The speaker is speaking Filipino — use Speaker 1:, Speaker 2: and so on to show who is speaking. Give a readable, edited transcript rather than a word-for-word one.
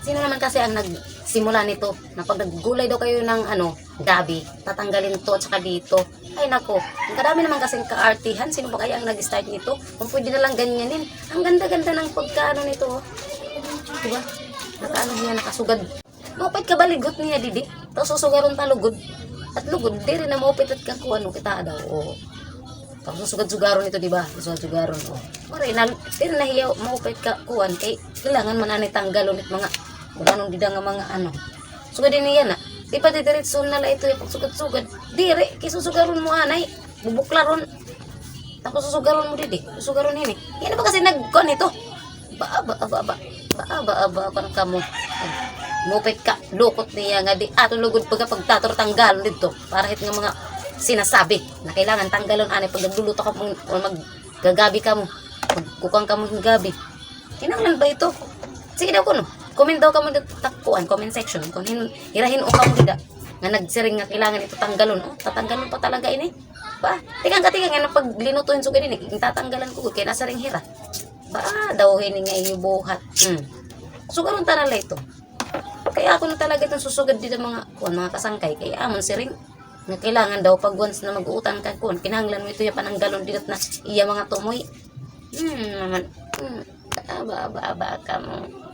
Speaker 1: Sino naman kasi ang nagsimula nito na pag naggulay daw kayo ng gabi, tatanggalin to at saka dito. Ay nako, ang kadami naman kasing kaartihan. Sino ba kaya ang nag-start nito? Kung pwede na lang ganyanin. Ang ganda-ganda ng pagkaano nito. Oh. Diba? Nakaano niya, nakasugad. Maupit ka baligot niya, didi. Tapos susugaron ta lugod. At lugod, di rin na maupit at kakuha kita daw. Oh. Tapos susugad-sugaron ito, diba? Susugad-sugaron. Oh. Maray, di rin nahiyaw, maupit ka kuhan. Kay kailangan mananay tanggalon at mga kung anong dida nga mga Sugad din niya na. Di pa didiretso na la ito yung pagsugad-sugad. Dire, kisusugaron mo anay. Bubuklaron. Tapos susugaron mo didi. Susugaron ini. Yan ba kasi nagkon ito? Parang kamo. Mupit ka. Lukot niya nga di. Ato lugod pagtator tanggalon dito. Para hit nga mga sinasabi na kailangan tanggalon anay pag nagluluto ka mo o maggagabi ka mo. Magkukang ka mo ng gabi. Kinanglan ba ito? Sige daw ko no. Comment daw ka mo takpuan, comment section. Kung hirahin o ka mo dida. Nga nagsiring nga kailangan ito tanggalon. Oh, tatanggalon pa talaga ini. Ba? Tigang nga pag linutuin so ganyan. Tatanggalan ko. Kaya nasa ring hira. Ba? Daw hini nga ibuhat. Sugaron tarala ito. Kaya ako na talaga itong susugad dito mga kasangkay. Kaya amon siring. Nga kailangan daw pag once na mag-uutan ka kun. Kinahanglan mo ito yung pananggalon dito na iya mga tumoy. Naman. Aba ka mo.